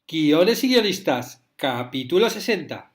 Guiones y guionistas, capítulo 60.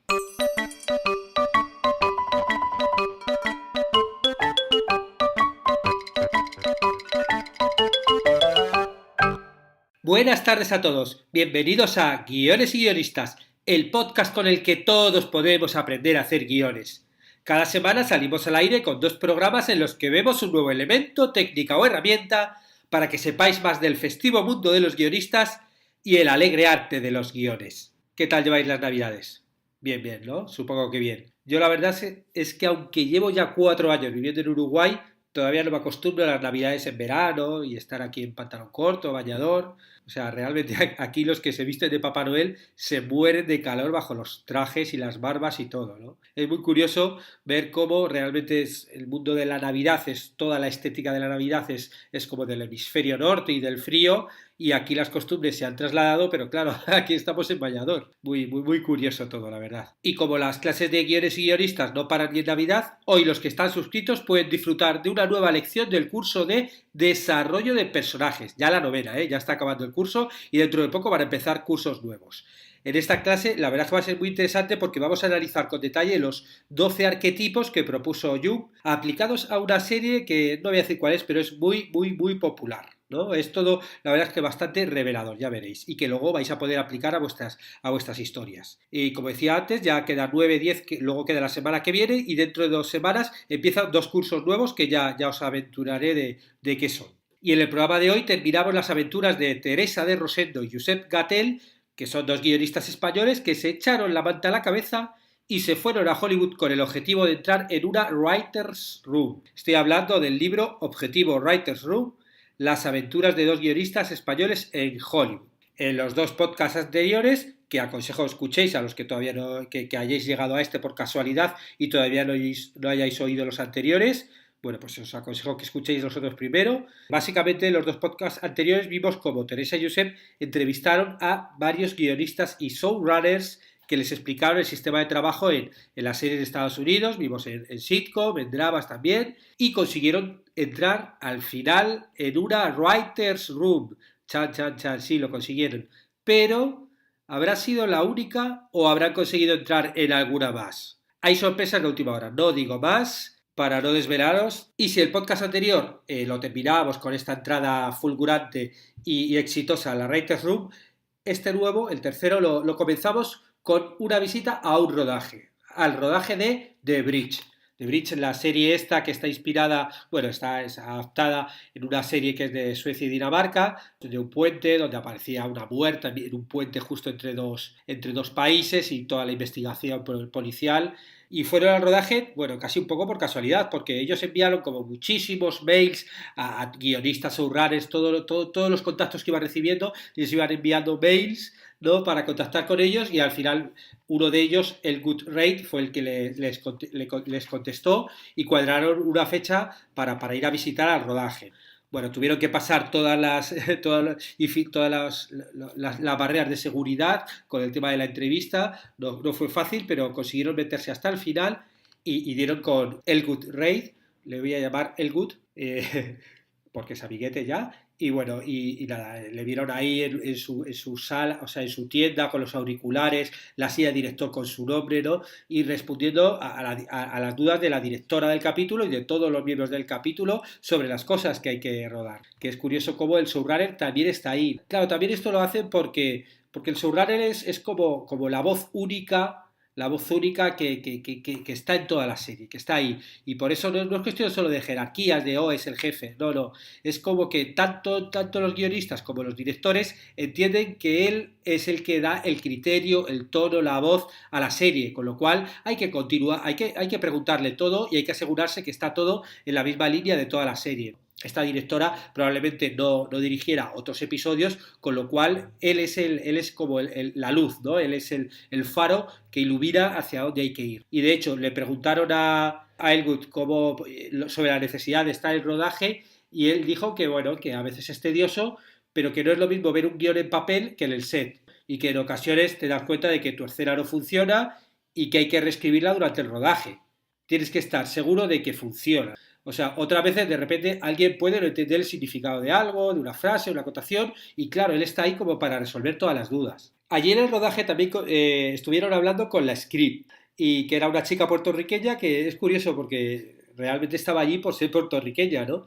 Buenas tardes a todos, bienvenidos a Guiones y guionistas, el podcast con el que todos podemos aprender a hacer guiones. Cada semana salimos al aire con 2 programas en los que vemos un nuevo elemento, técnica o herramienta para que sepáis más del festivo mundo de los guionistas y el alegre arte de los guiones. ¿Qué tal lleváis las navidades? Bien, bien, ¿no? Supongo que bien. Yo la verdad es que aunque llevo ya 4 años viviendo en Uruguay, todavía no me acostumbro a las navidades en verano y estar aquí en pantalón corto, bañador. O sea, realmente aquí los que se visten de Papá Noel se mueren de calor bajo los trajes y las barbas y todo, ¿no? Es muy curioso ver cómo realmente el mundo de la Navidad, toda la estética de la Navidad es como del hemisferio norte y del frío, y aquí las costumbres se han trasladado, pero claro, aquí estamos en bañador. Muy curioso todo, la verdad. Y como las clases de guiones y guionistas no paran ni en Navidad, hoy los que están suscritos pueden disfrutar de una nueva lección del curso de desarrollo de personajes. Ya la novena, ya está acabando el curso y dentro de poco van a empezar cursos nuevos. En esta clase la verdad es que va a ser muy interesante porque vamos a analizar con detalle los 12 arquetipos que propuso Jung aplicados a una serie que no voy a decir cuál es, pero es muy popular, ¿no? Es todo, la verdad es que bastante revelador, ya veréis, y que luego vais a poder aplicar a vuestras historias. Y como decía antes, ya quedan 9, 10, que luego queda la semana que viene y dentro de 2 semanas empiezan 2 cursos nuevos que ya os aventuraré de qué son. Y en el programa de hoy terminamos las aventuras de Teresa de Rosendo y Josep Gatell, que son 2 guionistas españoles que se echaron la manta a la cabeza y se fueron a Hollywood con el objetivo de entrar en una Writer's Room. Estoy hablando del libro Objetivo Writer's Room, las aventuras de 2 guionistas españoles en Hollywood. En los 2 podcasts anteriores, que aconsejo escuchéis a los que todavía no, que hayáis llegado a este por casualidad y todavía no hayáis oído los anteriores, bueno, pues os aconsejo que escuchéis los otros primero. Básicamente, en los 2 podcasts anteriores vimos cómo Teresa y Josep entrevistaron a varios guionistas y showrunners que les explicaron el sistema de trabajo en las series de Estados Unidos, vimos en sitcom, en dramas también, y consiguieron entrar al final en una writer's room. Sí, lo consiguieron. Pero, ¿habrá sido la única o habrán conseguido entrar en alguna más? Hay sorpresas de última hora, no digo más para no desvelaros. Y si el podcast anterior lo terminábamos con esta entrada fulgurante y exitosa a la Writer's Room, este nuevo, el tercero, lo comenzamos con una visita a un rodaje, al rodaje de The Bridge. The Bridge, la serie esta que está inspirada, bueno, es adaptada en una serie que es de Suecia y Dinamarca, de un puente donde aparecía una muerta en un puente justo entre dos países y toda la investigación policial. Y fueron al rodaje, bueno, casi un poco por casualidad, porque ellos enviaron como muchísimos mails a guionistas, showrunners, todos los contactos que iban recibiendo, les iban enviando mails, ¿no?, para contactar con ellos, y al final uno de ellos, el Good Rate, fue el que les contestó y cuadraron una fecha para ir a visitar al rodaje. Bueno, tuvieron que pasar todas las barreras de seguridad con el tema de la entrevista. No fue fácil, pero consiguieron meterse hasta el final y dieron con Elgut Reid, le voy a llamar Elgut, porque es amiguete ya. Y bueno, y nada, le vieron ahí en su sala, o sea, en su tienda con los auriculares, la silla de director con su nombre, ¿no? Y respondiendo a las dudas de la directora del capítulo y de todos los miembros del capítulo sobre las cosas que hay que rodar. Que es curioso cómo el showrunner también está ahí. Claro, también esto lo hacen porque el showrunner es como la voz única que está en toda la serie, que está ahí. Y por eso no es cuestión solo de jerarquías, de es el jefe, no. Es como que tanto los guionistas como los directores entienden que él es el que da el criterio, el tono, la voz a la serie, con lo cual hay que continuar, hay que preguntarle todo y hay que asegurarse que está todo en la misma línea de toda la serie. Esta directora probablemente no dirigiera otros episodios, con lo cual él es como la luz, ¿no? Él es el faro que ilumina hacia dónde hay que ir. Y de hecho le preguntaron a Elwood sobre la necesidad de estar en rodaje y él dijo que bueno, que a veces es tedioso, pero que no es lo mismo ver un guión en papel que en el set y que en ocasiones te das cuenta de que tu escena no funciona y que hay que reescribirla durante el rodaje. Tienes que estar seguro de que funciona. O sea, otras veces de repente alguien puede no entender el significado de algo, de una frase, una acotación, y claro, él está ahí como para resolver todas las dudas. Allí en el rodaje también estuvieron hablando con la script y que era una chica puertorriqueña que es curioso porque realmente estaba allí por ser puertorriqueña, ¿no?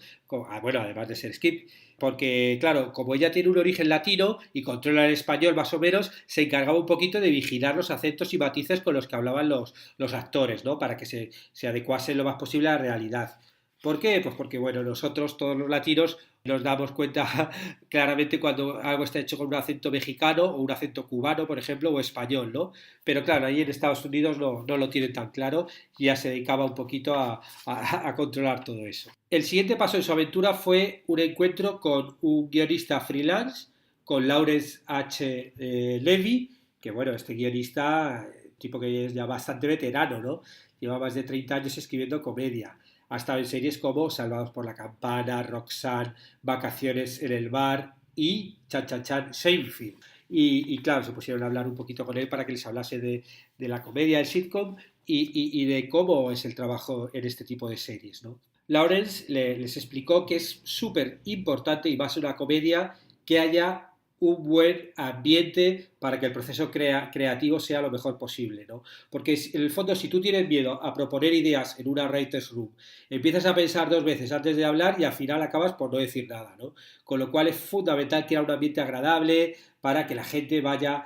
Bueno, además de ser script. Porque, claro, como ella tiene un origen latino y controla el español más o menos, se encargaba un poquito de vigilar los acentos y matices con los que hablaban los actores, ¿no? Para que se adecuasen lo más posible a la realidad. ¿Por qué? Pues porque, bueno, nosotros, todos los latinos, nos damos cuenta claramente cuando algo está hecho con un acento mexicano o un acento cubano, por ejemplo, o español, ¿no? Pero claro, ahí en Estados Unidos no lo tienen tan claro y ya se dedicaba un poquito a controlar todo eso. El siguiente paso en su aventura fue un encuentro con un guionista freelance, con Lawrence H. Levy, que bueno, este guionista, tipo que es ya bastante veterano, ¿no? Lleva más de 30 años escribiendo comedia. Ha estado en series como Salvados por la Campana, Roxanne, Vacaciones en el Bar y Chan Chan Chan Seinfeld. Y claro, se pusieron a hablar un poquito con él para que les hablase de la comedia, del sitcom y de cómo es el trabajo en este tipo de series, ¿no? Lawrence les explicó que es súper importante y más una comedia que haya un buen ambiente para que el proceso creativo sea lo mejor posible, ¿no? Porque en el fondo, si tú tienes miedo a proponer ideas en una writer's room, empiezas a pensar dos veces antes de hablar y al final acabas por no decir nada, ¿no? Con lo cual es fundamental crear un ambiente agradable para que la gente vaya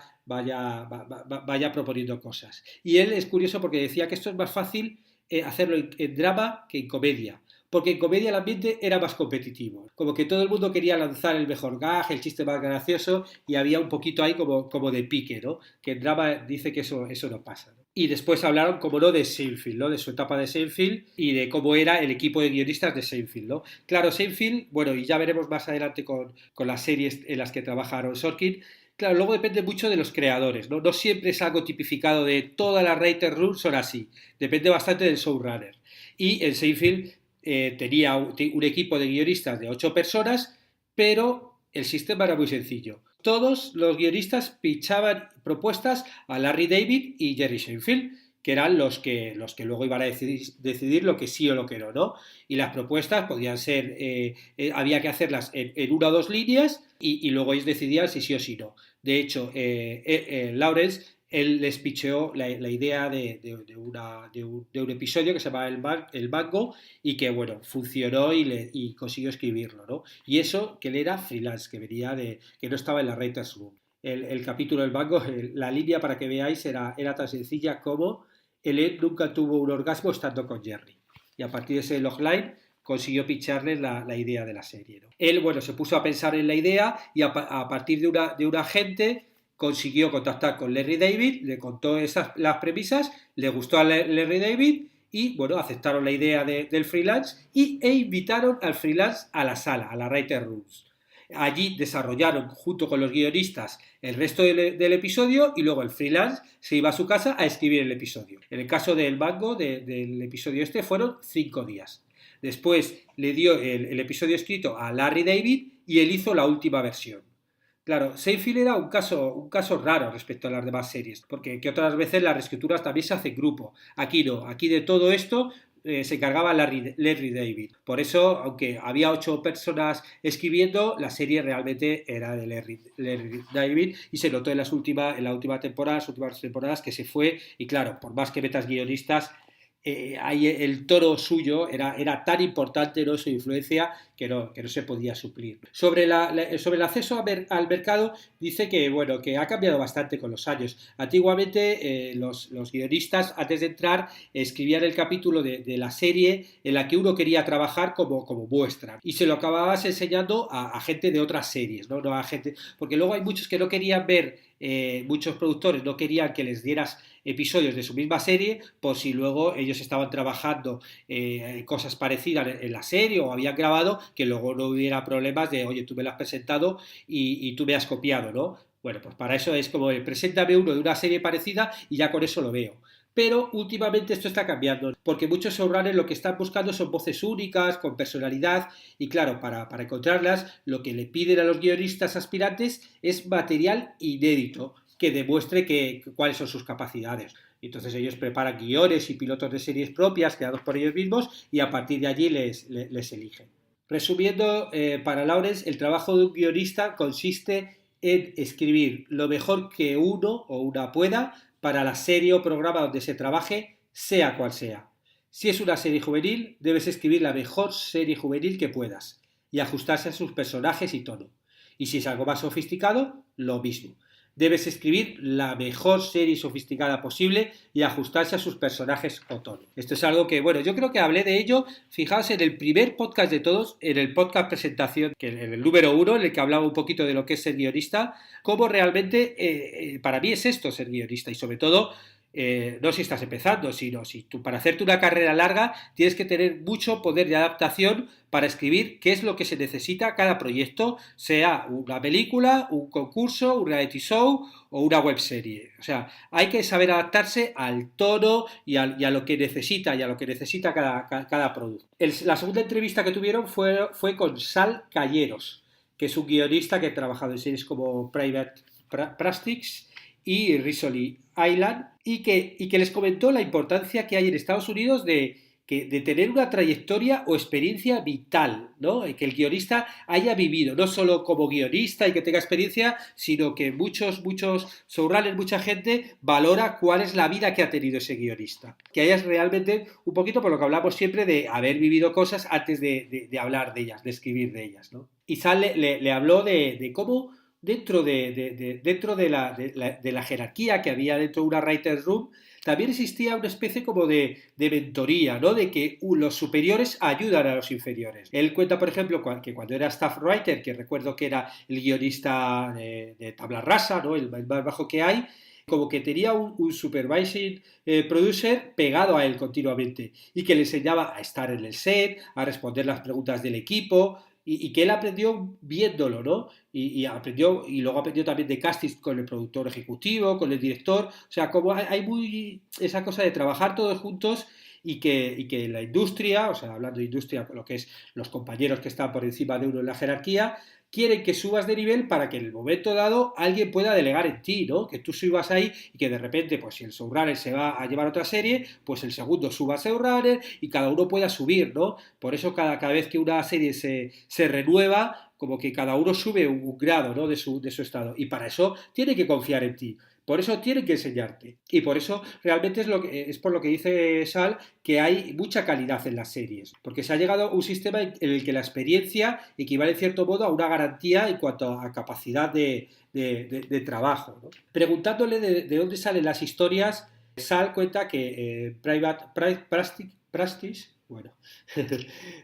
proponiendo cosas. Y él es curioso porque decía que esto es más fácil hacerlo en drama que en comedia. Porque en comedia el ambiente era más competitivo. Como que todo el mundo quería lanzar el mejor gag, el chiste más gracioso, y había un poquito ahí como de pique, ¿no? Que en drama dice que eso no pasa, ¿no? Y después hablaron, como no, de Seinfeld, ¿no? De su etapa de Seinfeld y de cómo era el equipo de guionistas de Seinfeld, ¿no? Claro, Seinfeld, bueno, y ya veremos más adelante con las series en las que trabaja Aaron Sorkin. Claro, luego depende mucho de los creadores, ¿no? No siempre es algo tipificado de todas las writer rooms son así. Depende bastante del showrunner. Y en Seinfeld tenía un equipo de guionistas de 8 personas, pero el sistema era muy sencillo. Todos los guionistas pichaban propuestas a Larry David y Jerry Seinfeld, que eran los que luego iban a decidir lo que sí o lo que no, ¿no? Y las propuestas podían ser, había que hacerlas en una o dos líneas y luego ellos decidían si sí o si no. De hecho, Lawrence él les picheó la idea de un episodio que se llama el Mango y que, bueno, funcionó y consiguió escribirlo, ¿no? Y eso que él era freelance, que no estaba en la Writers Room. El capítulo del Mango, la línea para que veáis era tan sencilla como él nunca tuvo un orgasmo estando con Jerry. Y a partir de ese logline consiguió picharles la idea de la serie, ¿no? Él, bueno, se puso a pensar en la idea y a partir de un agente consiguió contactar con Larry David, le contó las premisas, le gustó a Larry David y, bueno, aceptaron la idea del freelance e invitaron al freelance a la sala, a la Writer Rooms. Allí desarrollaron junto con los guionistas el resto del episodio y luego el freelance se iba a su casa a escribir el episodio. En el caso del Mango, del episodio este, fueron 5 días. Después le dio el episodio escrito a Larry David y él hizo la última versión. Claro, Seinfeld era un caso raro respecto a las demás series, porque que otras veces las reescrituras también se hacen grupo. Aquí no, aquí de todo esto se encargaba Larry David. Por eso, aunque había 8 personas escribiendo, la serie realmente era de Larry David y se notó en la últimas temporadas que se fue y claro, por más que metas guionistas, ahí el toro suyo era tan importante, ¿no? Su influencia que no se podía suplir. Sobre el acceso al mercado, dice que, bueno, que ha cambiado bastante con los años. Antiguamente los guionistas, antes de entrar, escribían el capítulo de la serie en la que uno quería trabajar como muestra y se lo acababas enseñando a gente de otras series, ¿no? No a gente, porque luego hay muchos que no querían ver, muchos productores no querían que les dieras episodios de su misma serie por si luego ellos estaban trabajando cosas parecidas en la serie o habían grabado, que luego no hubiera problemas de, oye, tú me lo has presentado y tú me has copiado, ¿no? Bueno, pues para eso es como, preséntame uno de una serie parecida y ya con eso lo veo. Pero últimamente esto está cambiando, porque muchos showrunners lo que están buscando son voces únicas, con personalidad, y claro, para encontrarlas, lo que le piden a los guionistas aspirantes es material inédito, que demuestre cuáles son sus capacidades. Entonces ellos preparan guiones y pilotos de series propias creados por ellos mismos y a partir de allí les eligen. Resumiendo, para Lawrence, el trabajo de un guionista consiste en escribir lo mejor que uno o una pueda para la serie o programa donde se trabaje, sea cual sea. Si es una serie juvenil, debes escribir la mejor serie juvenil que puedas y ajustarse a sus personajes y tono. Y si es algo más sofisticado, lo mismo. Debes escribir la mejor serie sofisticada posible y ajustarse a sus personajes o tono. Esto es algo que, bueno, yo creo que hablé de ello, fijaos, en el primer podcast de todos, en el podcast presentación, que en el número 1, en el que hablaba un poquito de lo que es ser guionista, cómo realmente para mí es esto ser guionista y sobre todo no si estás empezando, sino si tú para hacerte una carrera larga tienes que tener mucho poder de adaptación para escribir qué es lo que se necesita cada proyecto, sea una película, un concurso, un reality show o una webserie. O sea, hay que saber adaptarse al tono y a lo que necesita cada producto. La segunda entrevista que tuvieron fue con Sal Calleros, que es un guionista que ha trabajado en series como Private Practice y Rizzoli Island, y que les comentó la importancia que hay en Estados Unidos de tener una trayectoria o experiencia vital, ¿no? Que el guionista haya vivido, no solo como guionista y que tenga experiencia, sino que muchos showrunners, mucha gente valora cuál es la vida que ha tenido ese guionista. Que hayas realmente, un poquito por lo que hablamos siempre, de haber vivido cosas antes de hablar de ellas, de escribir de ellas, ¿no? Y Sal le habló de cómo dentro de la jerarquía que había dentro de una writer's room, también existía una especie como de mentoría, ¿no? De que los superiores ayudan a los inferiores. Él cuenta, por ejemplo, que cuando era staff writer, que recuerdo que era el guionista de tabla rasa, ¿no? El más bajo que hay, como que tenía un supervising producer pegado a él continuamente y que le enseñaba a estar en el set, a responder las preguntas del equipo, y que él aprendió viéndolo, ¿no? Y aprendió, y luego aprendió también de casting con el productor ejecutivo, con el director, o sea, como hay muy esa cosa de trabajar todos juntos y que la industria, o sea, hablando de industria, lo que es los compañeros que están por encima de uno en la jerarquía, quieren que subas de nivel para que en el momento dado alguien pueda delegar en ti, ¿no? Que tú subas ahí y que de repente, pues si el showrunner se va a llevar otra serie, pues el segundo suba a showrunner y cada uno pueda subir, ¿no? Por eso cada vez que una serie se renueva, como que cada uno sube un grado, ¿no? de su estado. Y para eso tiene que confiar en ti. Por eso tienen que enseñarte. Y por eso realmente es por lo que dice Sal que hay mucha calidad en las series. Porque se ha llegado a un sistema en el que la experiencia equivale en cierto modo a una garantía en cuanto a capacidad de trabajo, ¿no? Preguntándole de dónde salen las historias, Sal cuenta que Private Practice, bueno,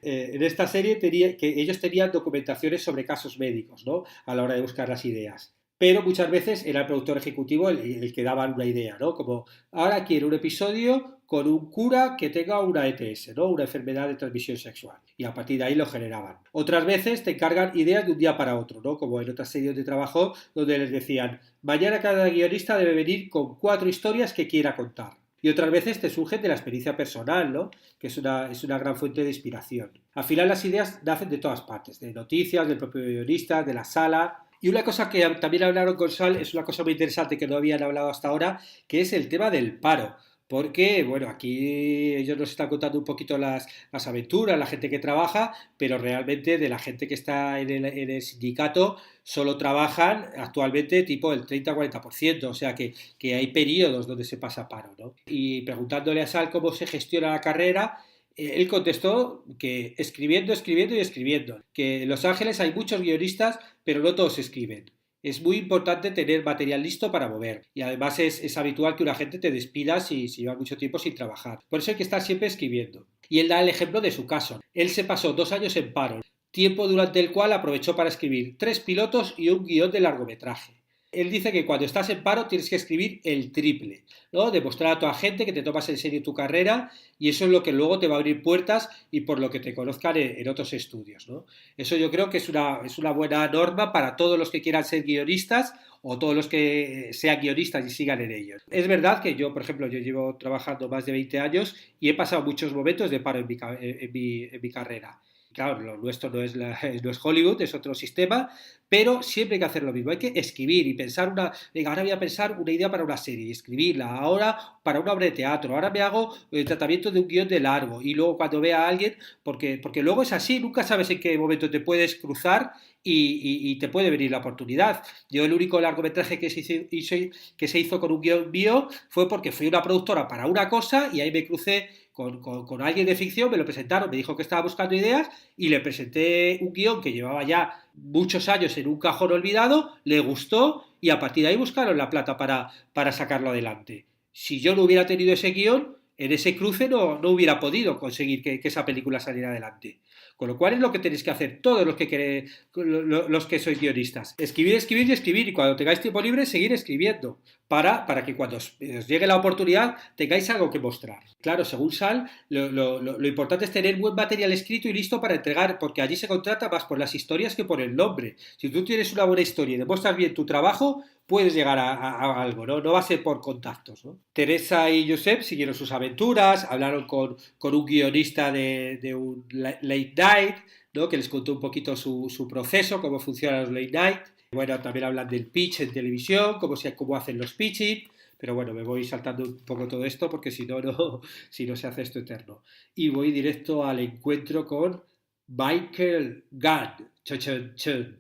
en esta serie que ellos tenían documentaciones sobre casos médicos, ¿no? A la hora de buscar las ideas. Pero muchas veces era el productor ejecutivo el que daba una idea, ¿no? Como, ahora quiero un episodio con un cura que tenga una ETS, ¿no? Una enfermedad de transmisión sexual. Y a partir de ahí lo generaban. Otras veces te encargan ideas de un día para otro, ¿no? Como en otras series de trabajo donde les decían, mañana cada guionista debe venir con 4 historias que quiera contar. Y otras veces te surgen de la experiencia personal, ¿no? Que es una gran fuente de inspiración. Al final las ideas nacen de todas partes, de noticias, del propio guionista, de la sala. Y una cosa que también hablaron con Sal es una cosa muy interesante que no habían hablado hasta ahora, que es el tema del paro. Porque, bueno, aquí ellos nos están contando un poquito las aventuras, la gente que trabaja, pero realmente de la gente que está en el sindicato solo trabajan actualmente tipo el 30-40%, o sea que hay periodos donde se pasa paro, ¿no? Y preguntándole a Sal cómo se gestiona la carrera, él contestó que escribiendo y escribiendo, que en Los Ángeles hay muchos guionistas, pero no todos escriben. Es muy importante tener material listo para mover. Y además es habitual que una gente te despida si lleva mucho tiempo sin trabajar. Por eso hay que estar siempre escribiendo. Y él da el ejemplo de su caso. Él se pasó 2 años en paro, tiempo durante el cual aprovechó para escribir 3 pilotos y un guión de largometraje. Él dice que cuando estás en paro tienes que escribir el triple, ¿no? Demostrar a toda gente que te tomas en serio tu carrera y eso es lo que luego te va a abrir puertas y por lo que te conozcan en otros estudios, ¿no? Eso yo creo que es una buena norma para todos los que quieran ser guionistas o todos los que sean guionistas y sigan en ellos. Es verdad que yo, por ejemplo, yo llevo trabajando más de 20 años y he pasado muchos momentos de paro en mi carrera. Claro, lo nuestro no es Hollywood, es otro sistema, pero siempre hay que hacer lo mismo, hay que escribir y pensar venga, ahora voy a pensar una idea para una serie y escribirla, ahora para una obra de teatro, ahora me hago el tratamiento de un guión de largo y luego cuando vea a alguien, porque luego es así, nunca sabes en qué momento te puedes cruzar y te puede venir la oportunidad. Yo el único largometraje que se hizo con un guión mío fue porque fui una productora para una cosa y ahí me crucé con alguien de ficción, me lo presentaron, me dijo que estaba buscando ideas y le presenté un guión que llevaba ya muchos años en un cajón olvidado, le gustó y a partir de ahí buscaron la plata para sacarlo adelante. Si yo no hubiera tenido ese guión, en ese cruce no hubiera podido conseguir que esa película saliera adelante. Con lo cual es lo que tenéis que hacer todos los que sois guionistas. Escribir, escribir y escribir. Y cuando tengáis tiempo libre, seguir escribiendo. Para que cuando os llegue la oportunidad tengáis algo que mostrar. Claro, según Sal, lo importante es tener buen material escrito y listo para entregar, porque allí se contrata más por las historias que por el nombre. Si tú tienes una buena historia y demuestras bien tu trabajo, puedes llegar a algo, ¿no? No va a ser por contactos, ¿no? Teresa y Josep siguieron sus aventuras, hablaron con un guionista de un late night, ¿no? Que les contó un poquito su proceso, cómo funcionan los late night. Bueno, también hablan del pitch en televisión, cómo hacen los pitching, pero bueno, me voy saltando un poco todo esto porque si no se hace esto eterno. Y voy directo al encuentro con Michael Gunn. Chun, chun, chun.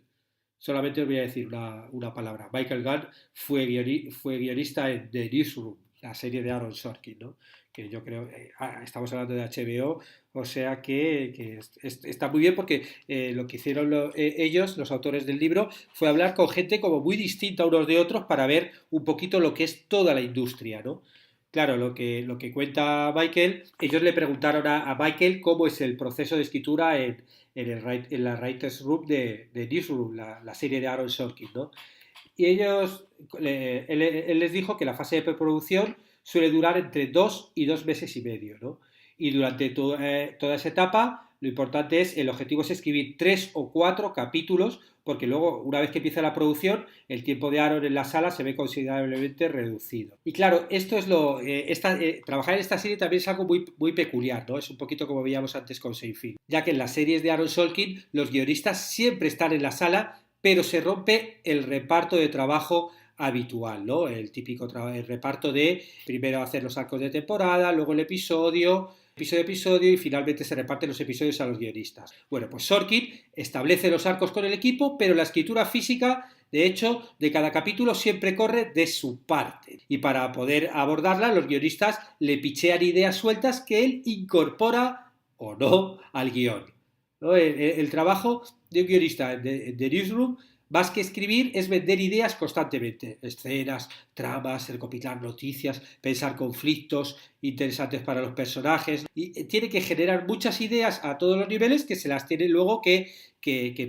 Solamente os voy a decir una palabra. Michael Gunn fue guionista en The Newsroom, la serie de Aaron Sorkin, ¿no? Que yo creo, estamos hablando de HBO, o sea que está muy bien porque lo que hicieron ellos, los autores del libro, fue hablar con gente como muy distinta unos de otros para ver un poquito lo que es toda la industria, ¿no? Claro, lo que cuenta Michael, ellos le preguntaron a Michael cómo es el proceso de escritura en la Writers Room de Newsroom, la serie de Aaron Sorkin, ¿no? Y él les dijo que la fase de preproducción suele durar entre 2 y 2 meses y medio, ¿no? Y durante toda esa etapa, lo importante el objetivo es escribir 3 o 4 capítulos, porque luego, una vez que empieza la producción, el tiempo de Aaron en la sala se ve considerablemente reducido. Y claro, esto es trabajar en esta serie también es algo muy, muy peculiar, ¿no? Es un poquito como veíamos antes con Seinfeld, ya que en las series de Aaron Sorkin los guionistas siempre están en la sala, pero se rompe el reparto de trabajo habitual, ¿no? El típico el reparto de primero hacer los arcos de temporada, luego el episodio y finalmente se reparten los episodios a los guionistas. Bueno, pues Sorkin establece los arcos con el equipo, pero la escritura física, de hecho, de cada capítulo siempre corre de su parte. Y para poder abordarla, los guionistas le pichean ideas sueltas que él incorpora o no al guión, ¿no? El trabajo de un guionista de Newsroom, más que escribir, es vender ideas constantemente, escenas, tramas, recopilar noticias, pensar conflictos interesantes para los personajes, y tiene que generar muchas ideas a todos los niveles que se las tiene luego que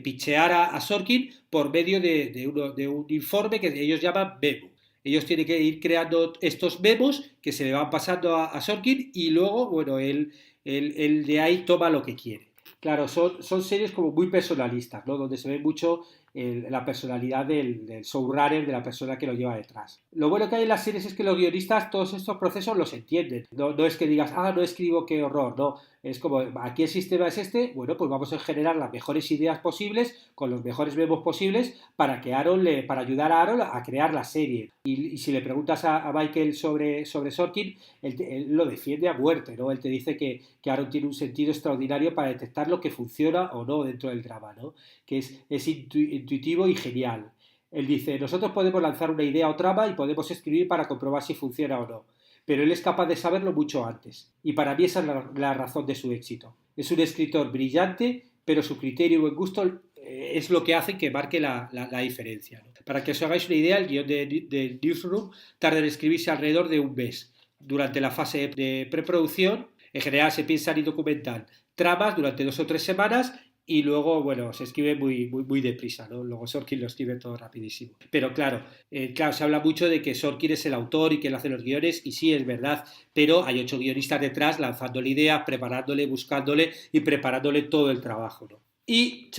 pichear a Sorkin por medio de un informe que ellos llaman memo. Ellos tienen que ir creando estos memos que se le van pasando a Sorkin y luego, bueno, él de ahí toma lo que quiere. Claro, son series como muy personalistas, ¿no? Donde se ve mucho la personalidad del showrunner, de la persona que lo lleva detrás. Lo bueno que hay en las series es que los guionistas todos estos procesos los entienden. No es que digas, no escribo, qué horror, no. Es como, aquí el sistema es este, bueno, pues vamos a generar las mejores ideas posibles, con los mejores memos posibles, para ayudar a Aaron a crear la serie. Y si le preguntas a Michael sobre Sorkin, él lo defiende a muerte, ¿no? Él te dice que Aaron tiene un sentido extraordinario para detectar lo que funciona o no dentro del drama, ¿no? Que es intuitivo y genial. Él dice, nosotros podemos lanzar una idea o trama y podemos escribir para comprobar si funciona o no, pero él es capaz de saberlo mucho antes, y para mí esa es la razón de su éxito. Es un escritor brillante, pero su criterio y buen gusto es lo que hace que marque la diferencia, ¿no? Para que os hagáis una idea, el guión de Newsroom tarda en escribirse alrededor de un mes. Durante la fase de preproducción, en general se piensan y documentan tramas durante 2 o 3 semanas y luego, bueno, se escribe muy, muy, muy deprisa, ¿no? Luego Sorkin lo escribe todo rapidísimo. Pero claro, se habla mucho de que Sorkin es el autor y que él hace los guiones, y sí, es verdad, pero hay 8 guionistas detrás lanzándole ideas, preparándole, buscándole y preparándole todo el trabajo, ¿no? Y,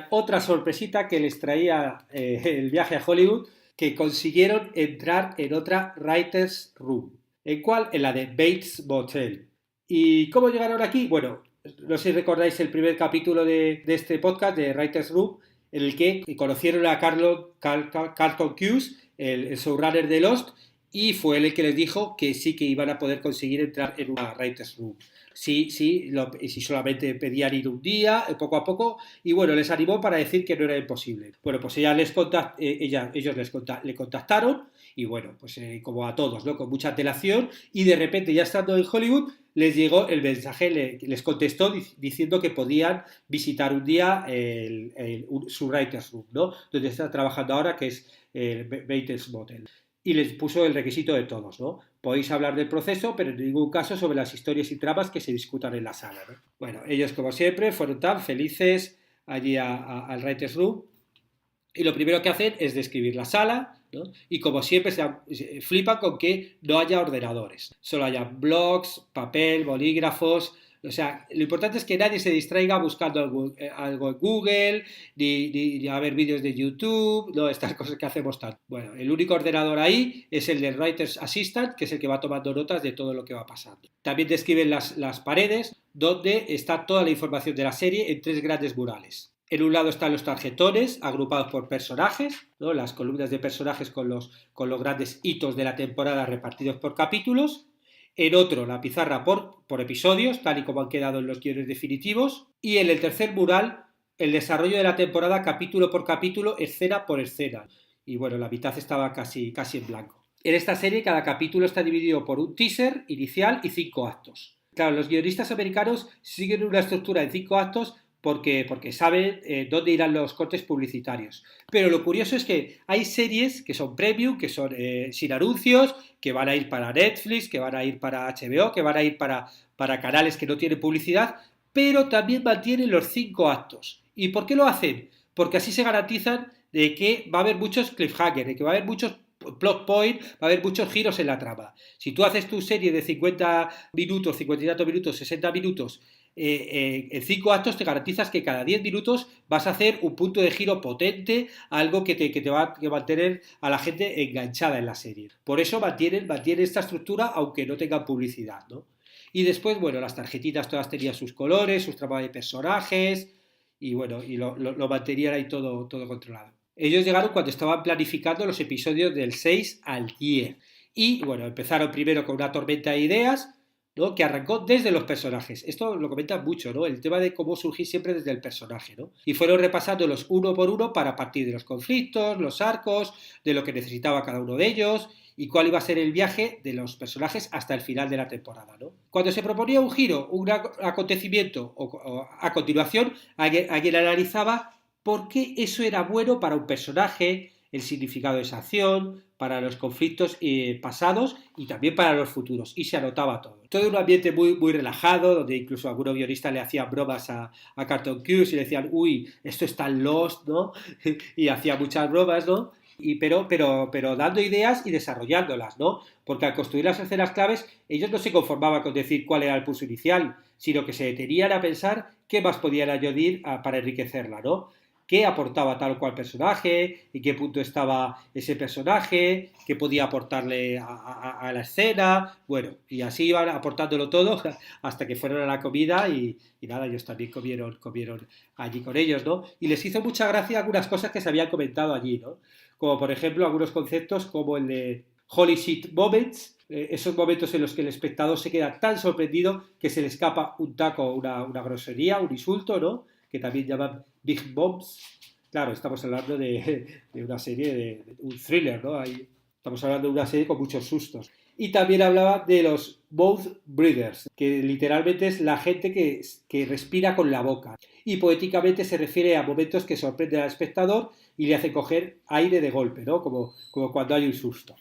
otra sorpresita que les traía el viaje a Hollywood, que consiguieron entrar en otra Writers Room. ¿En cuál? En la de Bates Motel. ¿Y cómo llegaron aquí? Bueno, no sé si recordáis el primer capítulo de este podcast de Writers Room, en el que conocieron a Carlton Cuse, el showrunner de Lost, y fue él el que les dijo que sí que iban a poder conseguir entrar en una writer's room. Sí, si solamente pedían ir un día, poco a poco, y bueno, les animó para decir que no era imposible. Bueno, pues ellos le contactaron, y bueno, pues como a todos, ¿no? Con mucha antelación, y de repente, ya estando en Hollywood, les llegó el mensaje, les contestó diciendo que podían visitar un día su writer's room, ¿no? Donde está trabajando ahora, que es el Bates Motel. Y les puso el requisito de todos, ¿no? Podéis hablar del proceso, pero en ningún caso sobre las historias y tramas que se discutan en la sala, ¿no? Bueno, ellos como siempre fueron tan felices allí al Writers Room, y lo primero que hacen es describir la sala, ¿no? Y como siempre se flipan con que no haya ordenadores, solo haya blogs, papel, bolígrafos. O sea, lo importante es que nadie se distraiga buscando algo en Google, ni a ver vídeos de YouTube, no, estas cosas que hacemos tanto. Bueno, el único ordenador ahí es el del Writer's Assistant, que es el que va tomando notas de todo lo que va pasando. También describen las paredes, donde está toda la información de la serie en 3 grandes murales. En un lado están los tarjetones agrupados por personajes, ¿no? Las columnas de personajes con los grandes hitos de la temporada repartidos por capítulos. En otro, la pizarra por episodios, tal y como han quedado en los guiones definitivos. Y en el tercer mural, el desarrollo de la temporada capítulo por capítulo, escena por escena. Y bueno, la mitad estaba casi en blanco. En esta serie, cada capítulo está dividido por un teaser inicial y 5 actos. Claro, los guionistas americanos siguen una estructura en 5 actos porque saben dónde irán los cortes publicitarios. Pero lo curioso es que hay series que son premium, que son sin anuncios, que van a ir para Netflix, que van a ir para HBO, que van a ir para canales que no tienen publicidad, pero también mantienen los 5 actos. ¿Y por qué lo hacen? Porque así se garantizan de que va a haber muchos cliffhangers, de que va a haber muchos plot point, va a haber muchos giros en la trama. Si tú haces tu serie de 50 minutos, 50 y tantos minutos, 60 minutos, en 5 actos te garantizas que cada 10 minutos vas a hacer un punto de giro potente, algo que te va a mantener a la gente enganchada en la serie. Por eso mantienen esta estructura aunque no tengan publicidad, ¿no? Y después, bueno, las tarjetitas todas tenían sus colores, sus tramas de personajes, y bueno, y lo mantenían ahí todo controlado. Ellos llegaron cuando estaban planificando los episodios del 6 al 10. Y bueno, empezaron primero con una tormenta de ideas, ¿no? Que arrancó desde los personajes. Esto lo comentan mucho, ¿no? El tema de cómo surgir siempre desde el personaje, ¿no? Y fueron repasándolos uno por uno para partir de los conflictos, los arcos, de lo que necesitaba cada uno de ellos y cuál iba a ser el viaje de los personajes hasta el final de la temporada, ¿no? Cuando se proponía un giro, un acontecimiento o a continuación, alguien analizaba por qué eso era bueno para un personaje, el significado de esa acción, para los conflictos pasados y también para los futuros, y se anotaba todo. Todo un ambiente muy relajado, donde incluso algunos guionistas le hacían bromas a Carlton Cuse y le decían, uy, esto es tan Lost, ¿no? Y hacía muchas bromas, ¿no? Pero dando ideas y desarrollándolas, ¿no? Porque al construir las escenas claves, ellos no se conformaban con decir cuál era el pulso inicial, sino que se detenían a pensar qué más podían añadir para enriquecerla, ¿no? Qué aportaba tal o cual personaje, en qué punto estaba ese personaje, qué podía aportarle a la escena, bueno, y así iban aportándolo todo hasta que fueron a la comida y nada, ellos también comieron allí con ellos, ¿no? Y les hizo mucha gracia algunas cosas que se habían comentado allí, ¿no? Como por ejemplo algunos conceptos como el de Holy Shit Moments, esos momentos en los que el espectador se queda tan sorprendido que se le escapa un taco, una grosería, un insulto, ¿no? Que también llaman Big Bombs. Claro, estamos hablando de una serie, de un thriller, ¿no? Estamos hablando de una serie con muchos sustos. Y también hablaba de los mouth breathers, que literalmente es la gente que respira con la boca. Y poéticamente se refiere a momentos que sorprenden al espectador y le hacen coger aire de golpe, ¿no? Como cuando hay un susto.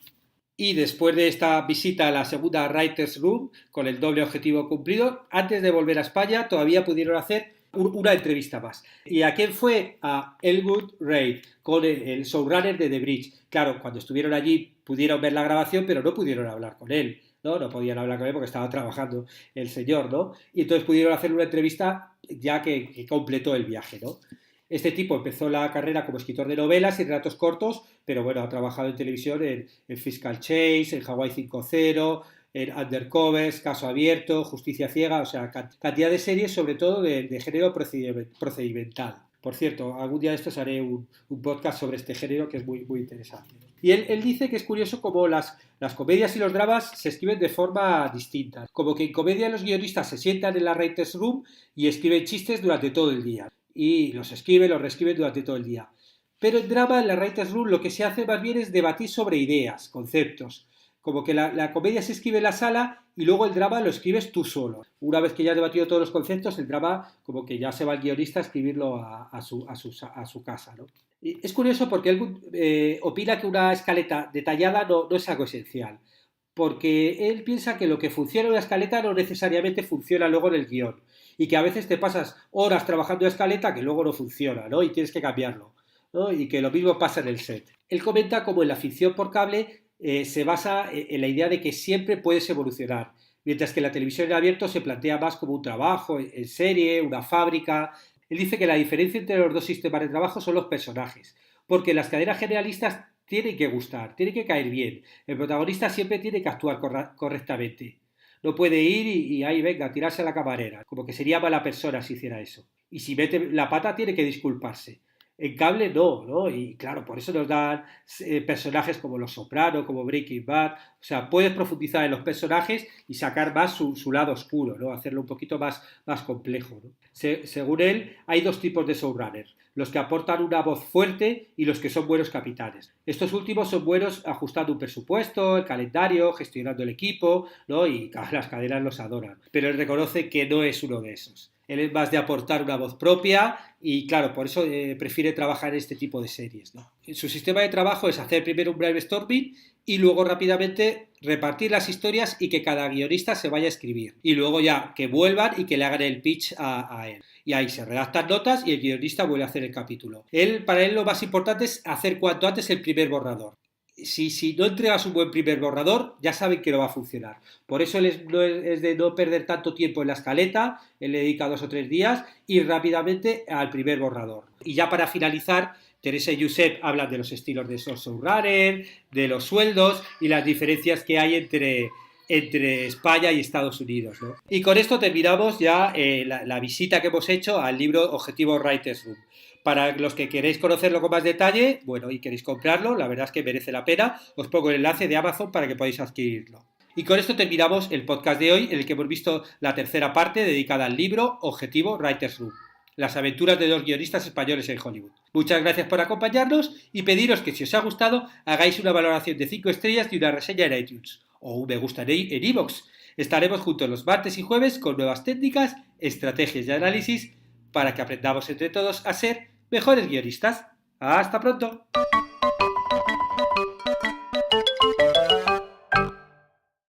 Y después de esta visita a la segunda Writers' Room, con el doble objetivo cumplido, antes de volver a España todavía pudieron hacer una entrevista más. ¿Y a quién fue? A Elwood Reid, con el showrunner de The Bridge. Claro, cuando estuvieron allí pudieron ver la grabación, pero no pudieron hablar con él, ¿no? No podían hablar con él porque estaba trabajando el señor, ¿no? Y entonces pudieron hacer una entrevista ya que completó el viaje, ¿no? Este tipo empezó la carrera como escritor de novelas y relatos cortos, pero bueno, ha trabajado en televisión en Fiscal Chase, en Hawaii 5.0, en Undercovers, Caso Abierto, Justicia Ciega, o sea, cantidad de series, sobre todo de género procedimental. Por cierto, algún día de estos haré un podcast sobre este género que es muy, muy interesante. Y él dice que es curioso cómo las comedias y los dramas se escriben de forma distinta. Como que en comedia los guionistas se sientan en la writer's room y escriben chistes durante todo el día. Y los escriben, los reescriben durante todo el día. Pero en drama, en la writer's room, lo que se hace más bien es debatir sobre ideas, conceptos. Como que la comedia se escribe en la sala y luego el drama lo escribes tú solo. Una vez que ya has debatido todos los conceptos, el drama como que ya se va el guionista a escribirlo a su casa, ¿no? Y es curioso porque él opina que una escaleta detallada no es algo esencial. Porque él piensa que lo que funciona en una escaleta no necesariamente funciona luego en el guión. Y que a veces te pasas horas trabajando en escaleta que luego no funciona, ¿no? Y tienes que cambiarlo, ¿no? Y que lo mismo pasa en el set. Él comenta como en la ficción por cable se basa en la idea de que siempre puedes evolucionar, mientras que la televisión en abierto se plantea más como un trabajo en serie, una fábrica. Él dice que la diferencia entre los dos sistemas de trabajo son los personajes, porque las cadenas generalistas tienen que gustar, tienen que caer bien. El protagonista siempre tiene que actuar correctamente. No puede ir y ahí venga, tirarse a la camarera, como que sería mala persona si hiciera eso. Y si mete la pata tiene que disculparse. En cable no, ¿no? Y claro, por eso nos dan personajes como Los Soprano, como Breaking Bad. O sea, puedes profundizar en los personajes y sacar más su lado oscuro, ¿no? Hacerlo un poquito más complejo, ¿no? Según él, hay dos tipos de showrunners. Los que aportan una voz fuerte y los que son buenos capitanes. Estos últimos son buenos ajustando un presupuesto, el calendario, gestionando el equipo, ¿no? Y las cadenas los adoran. Pero él reconoce que no es uno de esos. Él es más de aportar una voz propia y claro, por eso prefiere trabajar en este tipo de series, ¿no? Su sistema de trabajo es hacer primero un brainstorming y luego rápidamente repartir las historias y que cada guionista se vaya a escribir. Y luego ya que vuelvan y que le hagan el pitch a él. Y ahí se redactan notas y el guionista vuelve a hacer el capítulo. Para él lo más importante es hacer cuanto antes el primer borrador. Si no entregas un buen primer borrador, ya saben que no va a funcionar. Por eso él es de no perder tanto tiempo en la escaleta, él le dedica 2 o 3 días, ir rápidamente al primer borrador. Y ya para finalizar, Teresa y Josep hablan de los estilos de esos showrunners, de los sueldos y las diferencias que hay entre España y Estados Unidos, ¿no? Y con esto terminamos ya la visita que hemos hecho al libro Objetivo Writers Room. Para los que queréis conocerlo con más detalle, bueno, y queréis comprarlo, la verdad es que merece la pena. Os pongo el enlace de Amazon para que podáis adquirirlo. Y con esto terminamos el podcast de hoy, en el que hemos visto la tercera parte dedicada al libro Objetivo Writers Room. Las aventuras de 2 guionistas españoles en Hollywood. Muchas gracias por acompañarnos y pediros que si os ha gustado hagáis una valoración de 5 estrellas y una reseña en iTunes o un me gusta en iVoox. Estaremos juntos los martes y jueves con nuevas técnicas, estrategias y análisis para que aprendamos entre todos a ser mejores guionistas. ¡Hasta pronto!